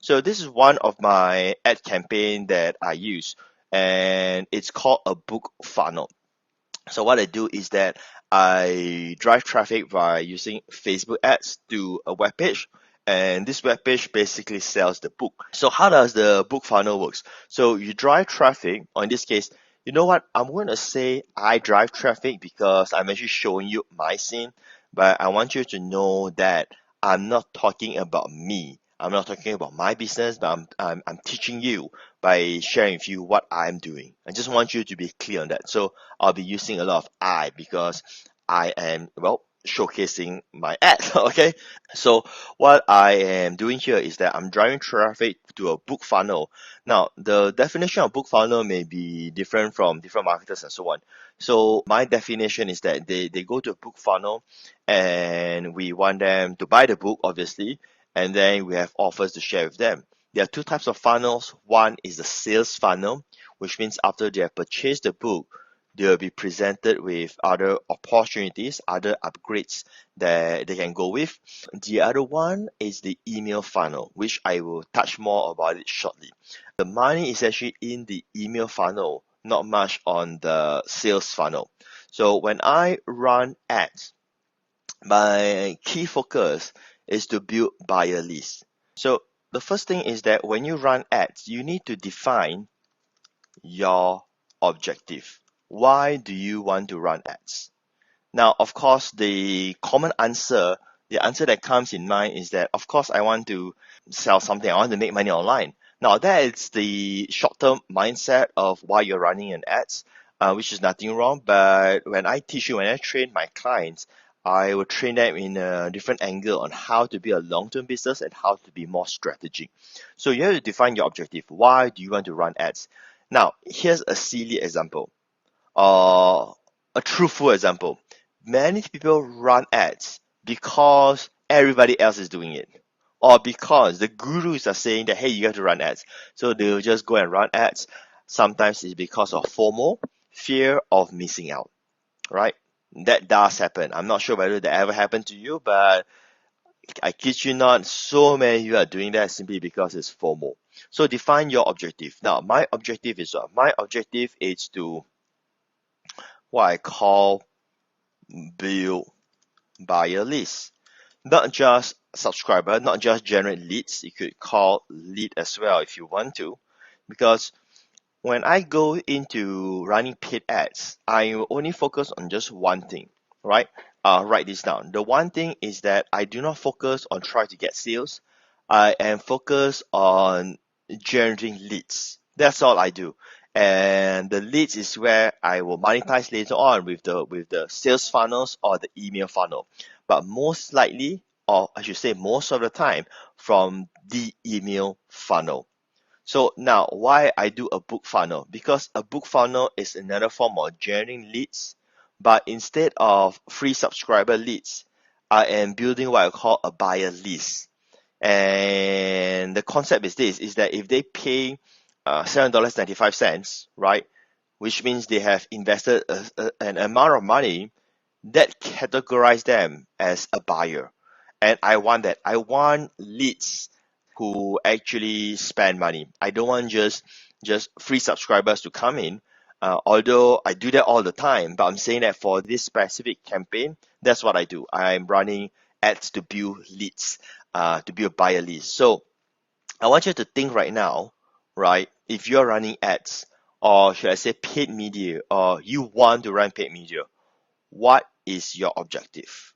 So this is one of my ad campaign that I use, and it's called a book funnel. So what I do is that I drive traffic by using Facebook ads to a web page, and this web page basically sells the book. So how does the book funnel works? So you drive traffic, or in this case, you know what? I'm going to say I drive traffic because I'm actually showing you my scene, but I want you to know that I'm not talking about me. I'm not talking about my business, but I'm teaching you by sharing with you what I'm doing. I just want you to be clear on that. So I'll be using a lot of I because I am, well, showcasing my ad. Okay. So what I am doing here is that I'm driving traffic to a book funnel. Now, the definition of book funnel may be different from different marketers and so on. So my definition is that they go to a book funnel and we want them to buy the book, obviously, and then we have offers to share with them. There are two types of funnels. One is the sales funnel, which means after they have purchased the book, they will be presented with other opportunities, other upgrades that they can go with. The other one is the email funnel, which I will touch more about it shortly. The money is actually in the email funnel, not much on the sales funnel. So when I run ads, my key focus is to build buyer lists. So the first thing is that when you run ads, you need to define your objective. Why do you want to run ads? Now, of course, the common answer, the answer that comes in mind is that, of course, I want to sell something. I want to make money online. Now, that is the short-term mindset of why you're running an ads, which is nothing wrong. But when I teach you, when I train my clients, I will train them in a different angle on how to be a long-term business and how to be more strategic. So you have to define your objective. Why do you want to run ads? Now, here's a silly example, or a truthful example. Many people run ads because everybody else is doing it, or because the gurus are saying that, hey, you have to run ads. So they'll just go and run ads. Sometimes it's because of FOMO, fear of missing out, right? That does happen. I'm not sure whether that ever happened to you, but I kid you not, so many of you are doing that simply because it's FOMO. So define your objective. Now, my objective is what? My objective is to what I call build buyer list. Not just subscriber, not just generate leads. You could call lead as well if you want to. Because when I go into running paid ads, I will only focus on just one thing, right? Write this down. The one thing is that I do not focus on trying to get sales. I am focused on generating leads. That's all I do. And the leads is where I will monetize later on with the sales funnels or the email funnel. But most likely, or I should say most of the time, from the email funnel. So now, why I do a book funnel? Because a book funnel is another form of generating leads, but instead of free subscriber leads, I am building what I call a buyer list. And the concept is this, is that if they pay $7.95, right, which means they have invested an amount of money, that categorize them as a buyer. And I want that. I want leads who actually spend money. I don't want just free subscribers to come in. Although I do that all the time, but I'm saying that for this specific campaign, that's what I do. I'm running ads to build leads, to build buyer leads. So I want you to think right now, right? If you're running ads, or should I say paid media, or you want to run paid media, what is your objective,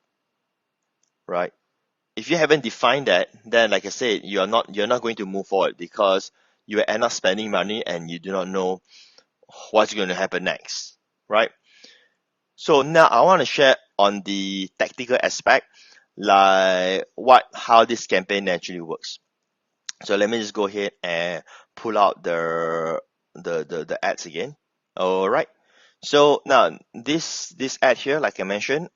right? If you haven't defined that, then like I said, you're not going to move forward because you will end up spending money and you do not know what's going to happen next, right? So now I want to share on the tactical aspect, like how this campaign actually works. So let me just go ahead and pull out the ads again. All right. So now this ad here, like I mentioned,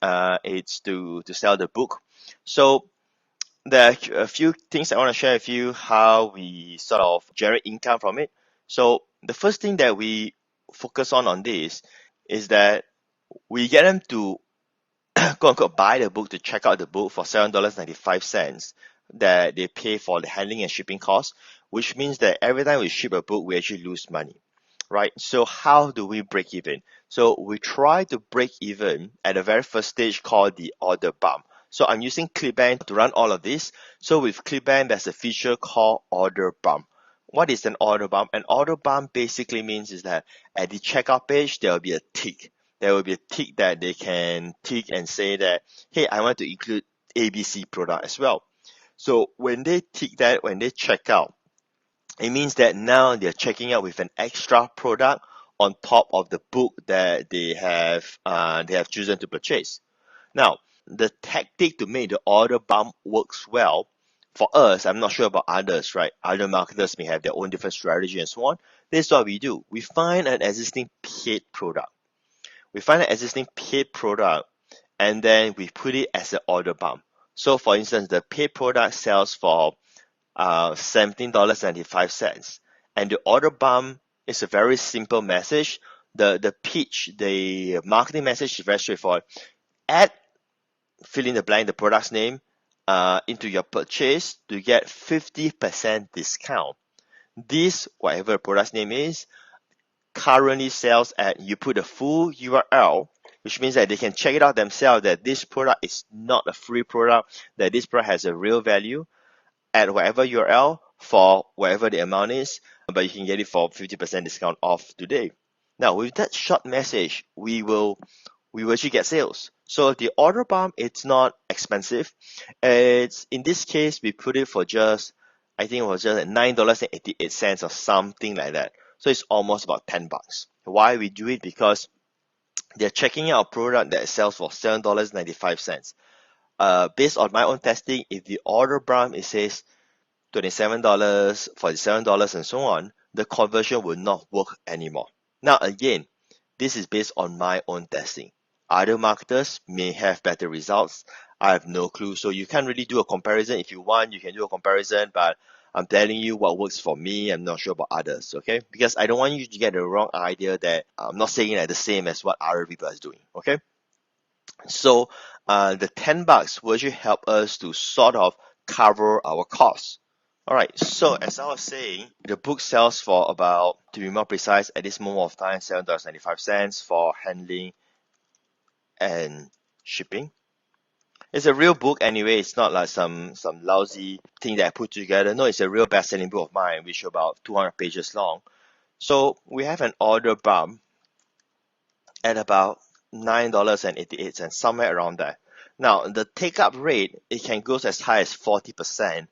it's to sell the book. So there are a few things I want to share with you how we sort of generate income from it. So the first thing that we focus on this is that we get them to quote unquote buy the book, to check out the book for $7.95. that they pay for the handling and shipping costs, which means that every time we ship a book, we actually lose money, right? So how do we break even? So we try to break even at the very first stage called the order bump. So I'm using ClickBank to run all of this. So with ClickBank, there's a feature called order bump. What is an order bump? An order bump basically means is that at the checkout page, there will be a tick. There will be a tick that they can tick and say that, hey, I want to include ABC product as well. So when they tick that, when they check out, it means that now they're checking out with an extra product on top of the book that they have chosen to purchase. Now, the tactic to make the order bump works well for us, I'm not sure about others, right? Other marketers may have their own different strategy and so on. This is what we do. We find an existing paid product. We find an existing paid product and then we put it as an order bump. So for instance, the paid product sells for $17.95. And the order bump is a very simple message. The pitch, the marketing message is very straightforward. Add, fill in the blank, the product's name into your purchase to get 50% discount. This, whatever the product's name is, currently sells at, you put a full URL, which means that they can check it out themselves that this product is not a free product, that this product has a real value at whatever URL for whatever the amount is, but you can get it for 50% discount off today. Now, with that short message, we will actually get sales. So the order bump, it's not expensive. It's, in this case, we put it for just, I think it was just $9.88 or something like that. So it's almost about $10. Why we do it? Because they're checking out a product that sells for $7.95. Based on my own testing, if the order bump, it says $27, $47, and so on, the conversion will not work anymore. Now, again, this is based on my own testing. Other marketers may have better results. I have no clue. So you can't really do a comparison. If you want, you can do a comparison, but I'm telling you what works for me. I'm not sure about others, okay? Because I don't want you to get the wrong idea that I'm not saying it the same as what other people are doing, okay? So the $10 will actually help us to sort of cover our costs. All right, so as I was saying, the book sells for about, to be more precise, at this moment of time, $7.95 for handling and shipping. It's a real book anyway. It's not like some lousy thing that I put together. No, it's a real best-selling book of mine, which is about 200 pages long. So we have an order bump at about $9.88, somewhere around there. Now, the take-up rate, it can go as high as 40%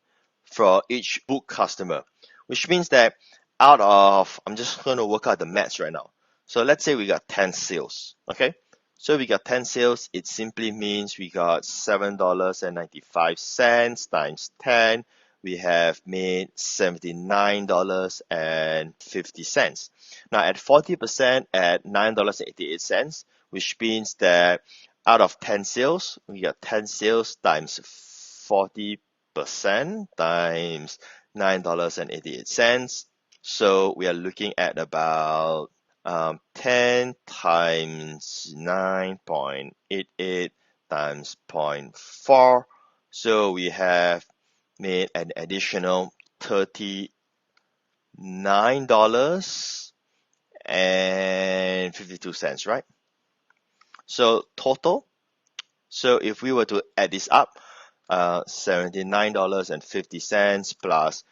for each book customer, which means that out of, I'm just going to work out the maths right now. So let's say we got 10 sales, okay? So we got 10 sales, it simply means we got $7.95 times 10. We have made $79.50. Now at 40% at $9.88, which means that out of 10 sales, we got 10 sales times 40% times $9.88. So we are looking at about 10 times 9.88 times 0.4. So we have made an additional $39.52, right? So total, so if we were to add this up, $79.50 plus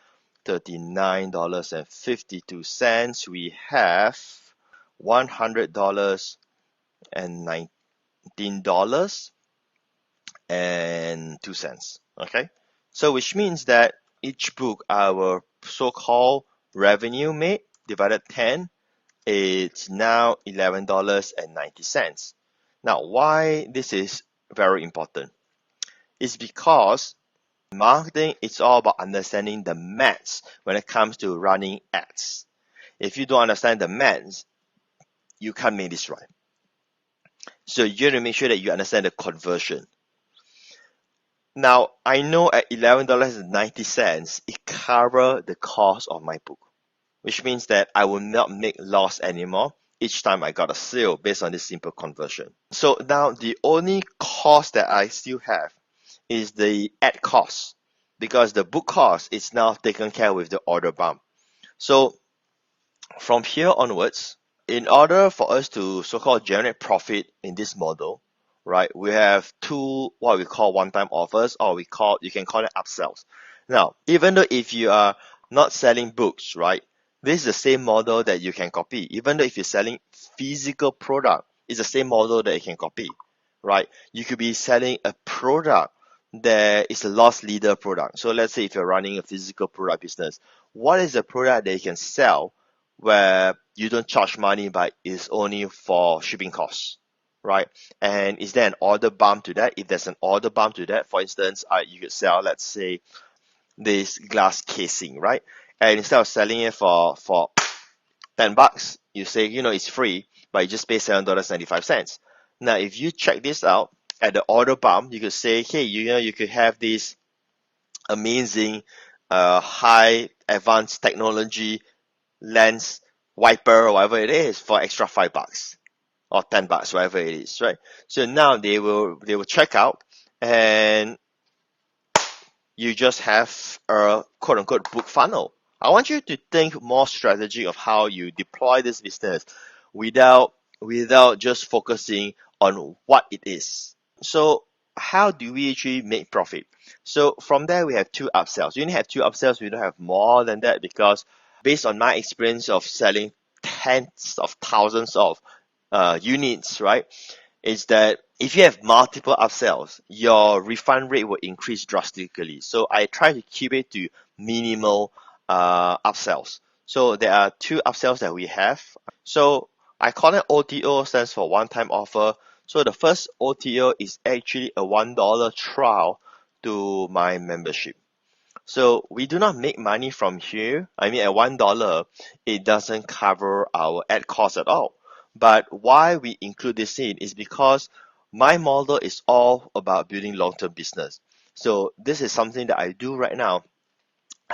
$39.52, we have $119.02. Okay, so which means that each book, our so-called revenue made divided 10, it's now $11.90. Now, why this is very important? It's because marketing, it's all about understanding the maths when it comes to running ads. If you don't understand the maths, you can't make this right. So you have to make sure that you understand the conversion. Now, I know at $11.90, it covers the cost of my book, which means that I will not make loss anymore each time I got a sale based on this simple conversion. So now the only cost that I still have is the ad cost. because the book cost is now taken care with the order bump. So from here onwards, in order for us to so-called generate profit in this model, right, we have two what we call one-time offers, or you can call it upsells. Now, even though if you are not selling books, right, this is the same model that you can copy. Even though if you're selling physical product, it's the same model that you can copy, right? You could be selling a product that is a loss leader product. So let's say if you're running a physical product business, what is the product that you can sell where you don't charge money but it's only for shipping costs, right? And is there an order bump to that? If there's an order bump to that, for instance, you could sell, let's say, this glass casing, right? And instead of selling it for $10, you say, it's free, but you just pay $7.95. Now, if you check this out at the order bump, you could say, hey, you could have this amazing, high advanced technology lens wiper or whatever it is for extra $5 or $10, whatever it is, right? So now they will check out, and you just have a quote unquote book funnel. I want you to think more strategy of how you deploy this business without just focusing on what it is. So how do we actually make profit? So from there we have two upsells. We only have two upsells, we don't have more than that, because based on my experience of selling tens of thousands of units, right, is that if you have multiple upsells, your refund rate will increase drastically. So I try to keep it to minimal upsells. So there are two upsells that we have. So I call it OTO, stands for one-time offer. So the first OTO is actually a $1 trial to my membership. So we do not make money from here. I mean, at $1, it doesn't cover our ad cost at all. But why we include this in is because my model is all about building long-term business. So this is something that I do right now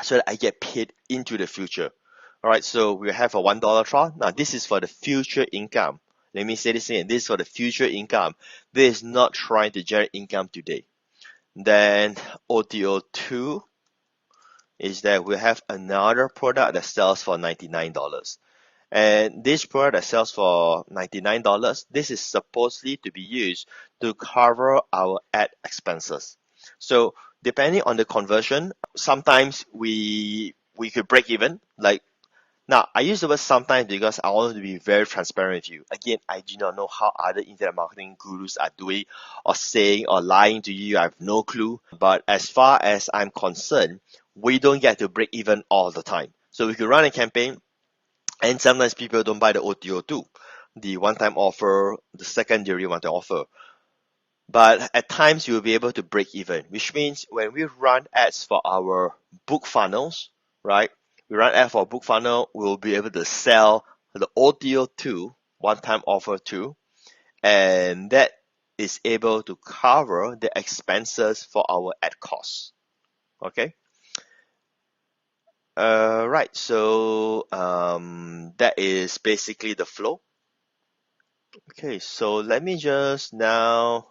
so that I get paid into the future. All right, so we have a $1 trial. Now, this is for the future income. Let me say this again. This is for the future income. This is not trying to generate income today. Then OTO2 is that we have another product that sells for $99. And this product that sells for $99, this is supposedly to be used to cover our ad expenses. So depending on the conversion, sometimes we could break even. Like, now, I use the word sometimes because I want to be very transparent with you. Again, I do not know how other internet marketing gurus are doing or saying or lying to you. I have no clue. But as far as I'm concerned, we don't get to break even all the time. So we could run a campaign, and sometimes people don't buy the OTO too, the one-time offer, the secondary one-time offer. But at times you'll be able to break even, which means when we run ads for our book funnels, right? We run ads for a book funnel, we'll be able to sell the OTO2, one-time offer too, and that is able to cover the expenses for our ad costs. Okay. Right. So that is basically the flow. Okay. So let me just now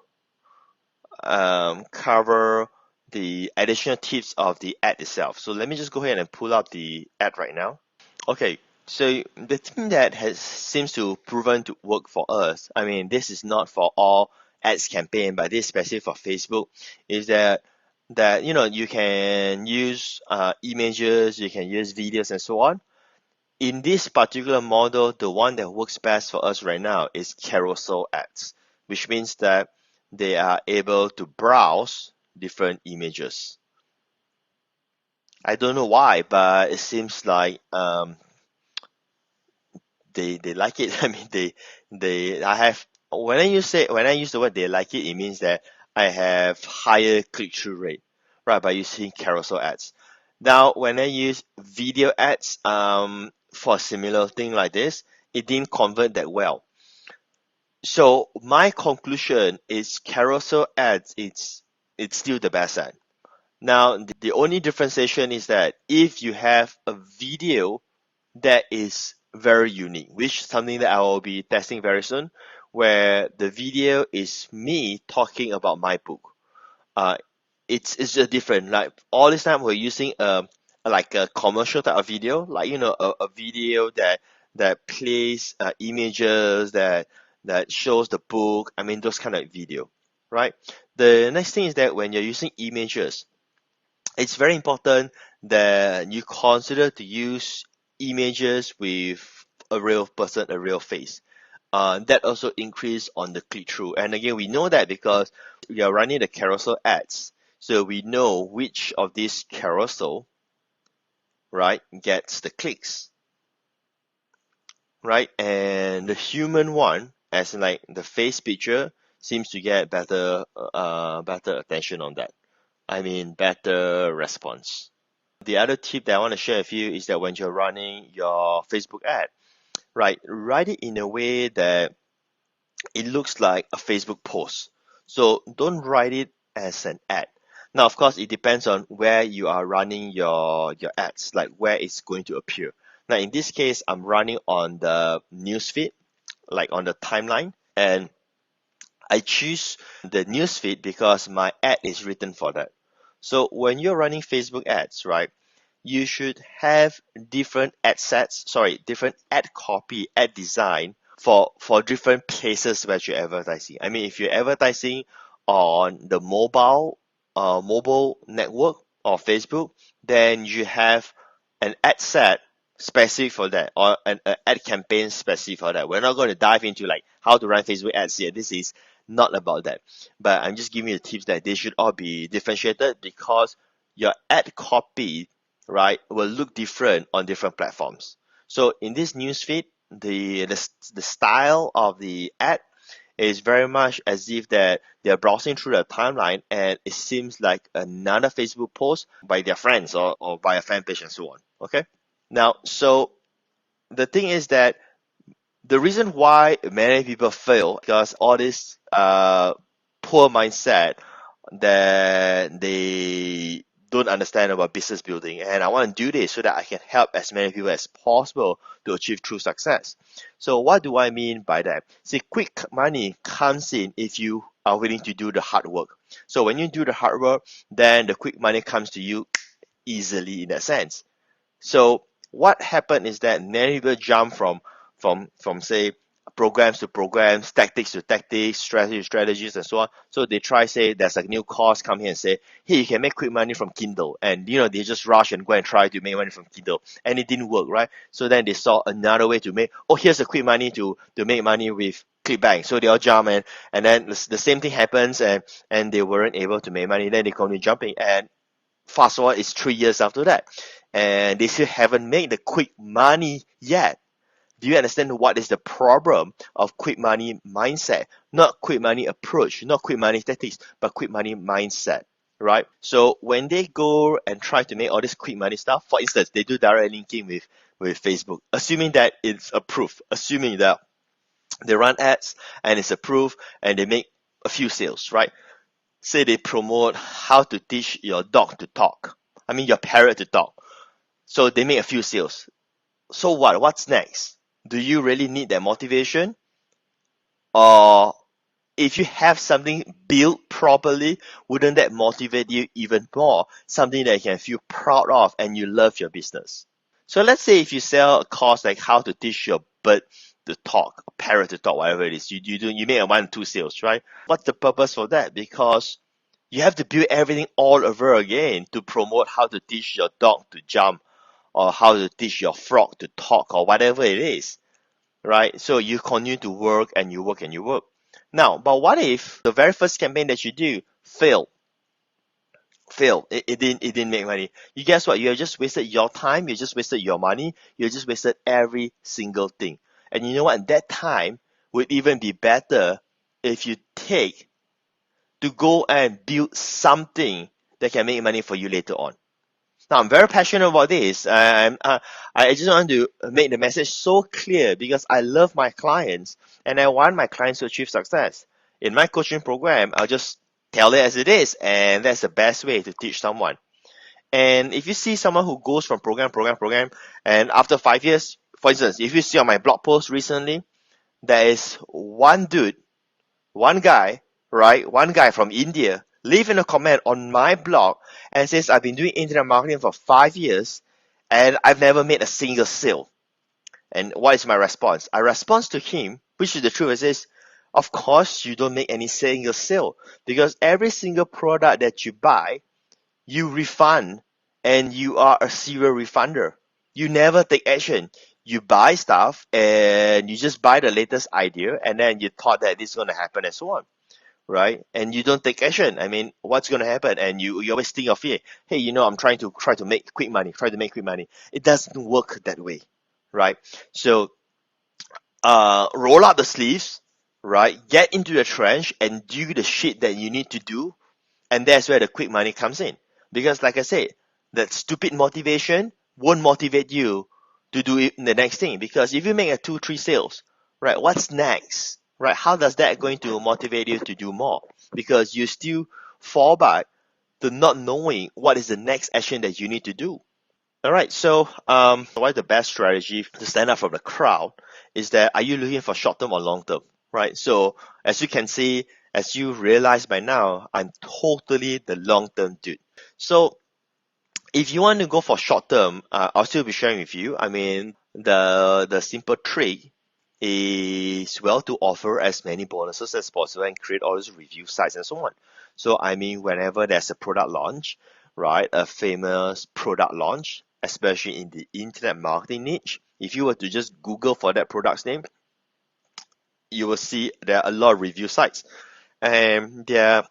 cover the additional tips of the ad itself. So let me just go ahead and pull up the ad right now. Okay, so the thing that has seems to proven to work for us, I mean, this is not for all ads campaign, but this is specific for Facebook, is that you can use images, you can use videos and so on. In this particular model, the one that works best for us right now is carousel ads, which means that they are able to browse different images. I don't know why, but it seems like they like it. I mean, they I have when I use the word they like it, it means that I have higher click-through rate, right, by using carousel ads. Now, when I use video ads, for a similar thing like this, it didn't convert that well. So my conclusion is carousel ads, it's still the best ad. Now, the only differentiation is that if you have a video that is very unique, which is something that I will be testing very soon, where the video is me talking about my book. Uh, it's just different. Like all this time we're using like a commercial type of video, like a video that plays images that shows the book. I mean those kind of video, right? The next thing is that when you're using images, it's very important that you consider to use images with a real person, a real face. That also increase on the click-through. And again, we know that because we are running the carousel ads. So we know which of these carousel, right, gets the clicks, right? And the human one, as in like the face picture, seems to get better attention on that. I mean, better response. The other tip that I want to share with you is that when you're running your Facebook ad, right, write it in a way that it looks like a Facebook post. So don't write it as an ad. Now, of course, it depends on where you are running your ads, like where it's going to appear. Now, in this case, I'm running on the newsfeed, like on the timeline, and I choose the newsfeed because my ad is written for that. So when you're running Facebook ads, right, you should have different ad sets, different ad copy, ad design for different places where you're advertising. I mean, if you're advertising on the mobile network or Facebook, then you have an ad set specific for that, or an ad campaign specific for that. We're not going to dive into like how to run Facebook ads here. This is not about that. But I'm just giving you the tips that they should all be differentiated because your ad copy, right, will look different on different platforms. So in this newsfeed, the style of the ad is very much as if that they're browsing through the timeline and it seems like another Facebook post by their friends or by a fan page and so on. Okay. Now, so the thing is that the reason why many people fail because all this poor mindset that they don't understand about business building, and I want to do this so that I can help as many people as possible to achieve true success. So what do I mean by that? See, quick money comes in if you are willing to do the hard work. So when you do the hard work, then the quick money comes to you easily in that sense. So what happened is that many people jump from say programs to programs, tactics to tactics, strategy to strategies, and so on. So they try say there's a new course, come here and say, hey, you can make quick money from Kindle, and they just rush and go and try to make money from Kindle, and it didn't work, right? So then they saw another way to make. Oh, here's a quick money to make money with ClickBank. So they all jump and then the same thing happens and they weren't able to make money. Then they continue jumping and fast forward is 3 years after that, and they still haven't made the quick money yet. Do you understand what is the problem of quick money mindset? Not quick money approach, not quick money tactics, but quick money mindset, right? So when they go and try to make all this quick money stuff, for instance, they do direct linking with Facebook, assuming that it's approved, assuming that they run ads and it's approved and they make a few sales, right? Say they promote how to teach your dog to talk. I mean your parrot to talk. So they make a few sales. So what? What's next? Do you really need that motivation? Or if you have something built properly, wouldn't that motivate you even more? Something that you can feel proud of and you love your business. So let's say if you sell a course like how to teach your bird to talk, a parrot to talk, whatever it is, you make a 1-2 sales, right? What's the purpose for that? Because you have to build everything all over again to promote how to teach your dog to jump or how to teach your frog to talk or whatever it is, right? So you continue to work and you work and you work. Now, but what if the very first campaign that you do failed? It didn't make money. You guess what? You have just wasted your time, you just wasted your money, you just wasted every single thing. And you know what? That time would even be better if you take to go and build something that can make money for you later on. Now, I'm very passionate about this. I just want to make the message so clear because I love my clients and I want my clients to achieve success. In my coaching program, I'll just tell it as it is, and that's the best way to teach someone. And if you see someone who goes from program, and after 5 years, for instance, if you see on my blog post recently, there is one dude, one guy, right? One guy from India leave in a comment on my blog and says I've been doing internet marketing for 5 years and I've never made a single sale. And what is my response? I respond to him, which is the truth, is of course you don't make any single sale because every single product that you buy, you refund and you are a serial refunder. You never take action. You buy stuff and you just buy the latest idea and then you thought that this is going to happen and so on, right? And you don't take action. I mean, what's going to happen? And you always think of it. Hey, I'm try to make quick money. Try to make quick money. It doesn't work that way, right? So roll up the sleeves, right? Get into the trench and do the shit that you need to do, and that's where the quick money comes in. Because, like I said, that stupid motivation won't motivate you to do it the next thing. Because if you make a 2, 3 sales, right? What's next, right? How does that going to motivate you to do more? Because you still fall back to not knowing what is the next action that you need to do. All right, so why the best strategy to stand out from the crowd is that are you looking for short term or long term, right? So as you can see, as you realize by now, I'm totally the long term dude. So if you want to go for short term, I'll still be sharing with you. I mean, the simple trick is well to offer as many bonuses as possible and create all those review sites and so on. So I mean, whenever there's a product launch, right, a famous product launch, especially in the internet marketing niche, if you were to just Google for that product's name, you will see there are a lot of review sites, and their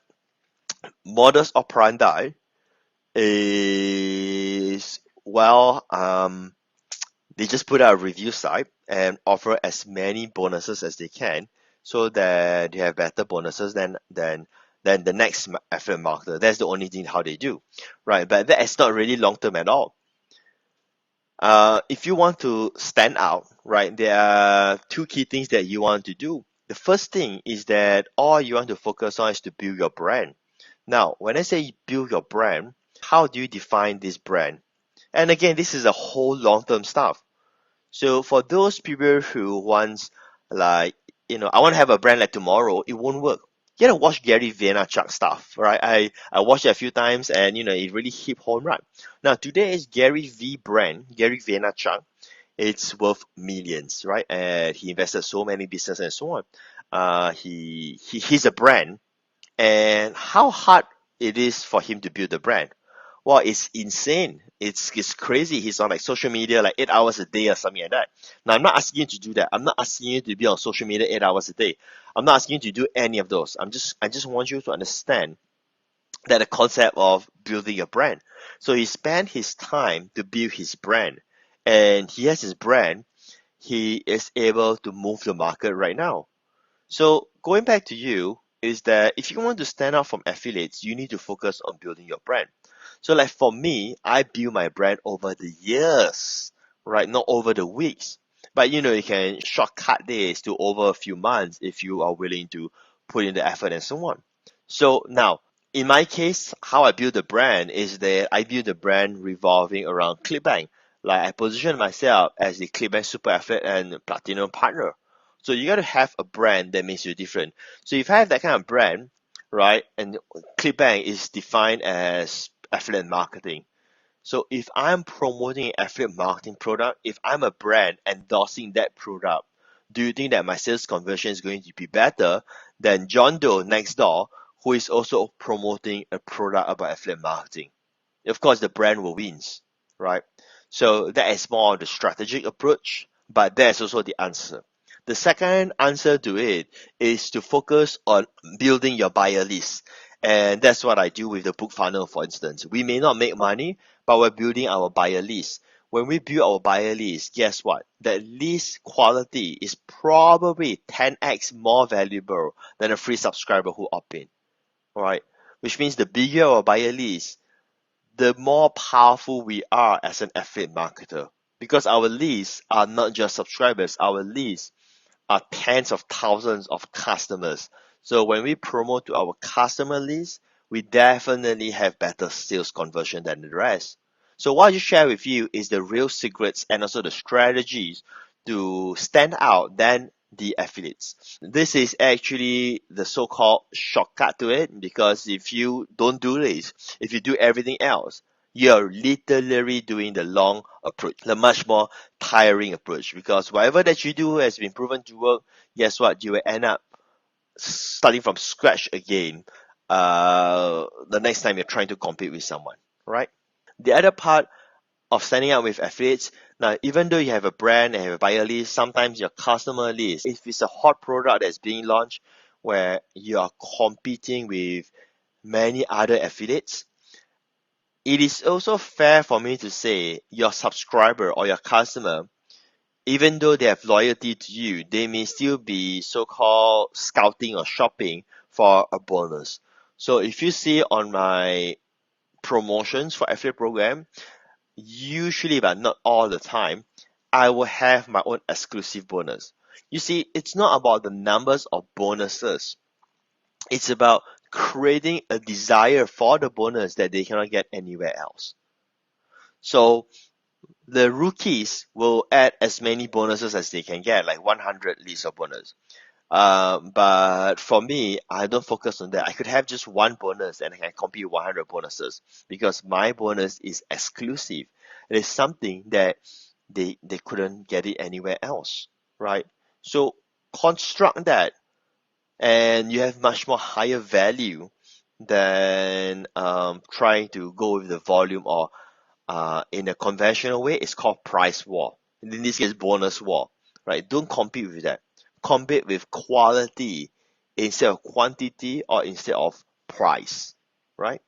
modus operandi is they just put out a review site and offer as many bonuses as they can so that they have better bonuses than the next affiliate marketer. That's the only thing how they do, right? But that is not really long term at all. If you want to stand out, right, there are 2 key things that you want to do. The first thing is that all you want to focus on is to build your brand. Now, when I say build your brand, how do you define this brand? And again, this is a whole long-term stuff. So for those people who wants, like, I want to have a brand like tomorrow, it won't work. You gotta watch Gary Vaynerchuk stuff, right? I watched it a few times and it really hit home run. Now today's Gary V brand, Gary Vaynerchuk, it's worth millions, right? And he invested so many businesses and so on. He's a brand, and how hard it is for him to build a brand. Well, it's insane. It's crazy. He's on like social media like 8 hours a day or something like that. Now, I'm not asking you to do that. I'm not asking you to be on social media 8 hours a day. I'm not asking you to do any of those. I just want you to understand that the concept of building a brand. So he spent his time to build his brand, and he has his brand. He is able to move the market right now. So going back to you is that if you want to stand out from affiliates, you need to focus on building your brand. So like for me, I build my brand over the years, right? Not over the weeks. But you can shortcut this to over a few months if you are willing to put in the effort and so on. So now, in my case, how I build the brand is that I build the brand revolving around ClickBank. Like I position myself as the ClickBank Super Affiliate and Platinum Partner. So you got to have a brand that makes you different. So if I have that kind of brand, right, and ClickBank is defined as affiliate marketing. So if I'm promoting an affiliate marketing product, if I'm a brand endorsing that product, do you think that my sales conversion is going to be better than John Doe next door, who is also promoting a product about affiliate marketing? Of course, the brand will win, right? So that is more of the strategic approach, but that's also the answer. The second answer to it is to focus on building your buyer list. And that's what I do with the book funnel, for instance. We may not make money, but we're building our buyer list. When we build our buyer list, guess what? That list quality is probably 10x more valuable than a free subscriber who opt in. All right? Which means the bigger our buyer list, the more powerful we are as an affiliate marketer. Because our leads are not just subscribers, our leads are tens of thousands of customers. So when we promote to our customer list, we definitely have better sales conversion than the rest. So what I share with you is the real secrets and also the strategies to stand out than the affiliates. This is actually the so-called shortcut to it, because if you don't do this, if you do everything else, you're literally doing the long approach, the much more tiring approach, because whatever that you do has been proven to work. Guess what? You will end up starting from scratch again the next time you're trying to compete with someone, right? The other part of signing up with affiliates, now even though you have a brand and have a buyer list, sometimes your customer list, if it's a hot product that's being launched where you are competing with many other affiliates, it is also fair for me to say your subscriber or your customer, even though they have loyalty to you, they may still be so-called scouting or shopping for a bonus. So if you see on my promotions for affiliate program, usually but not all the time, I will have my own exclusive bonus. You see, it's not about the numbers of bonuses. It's about creating a desire for the bonus that they cannot get anywhere else. So the rookies will add as many bonuses as they can get, like 100 list of bonus. But for me, I don't focus on that. I could have just one bonus and I can compete with 100 bonuses, because my bonus is exclusive. It is something that they couldn't get it anywhere else, right? So construct that, and you have much more higher value than trying to go with the volume, or in a conventional way, it's called price war. In this case, bonus war, right? Don't compete with that. Compete with quality instead of quantity, or instead of price, right?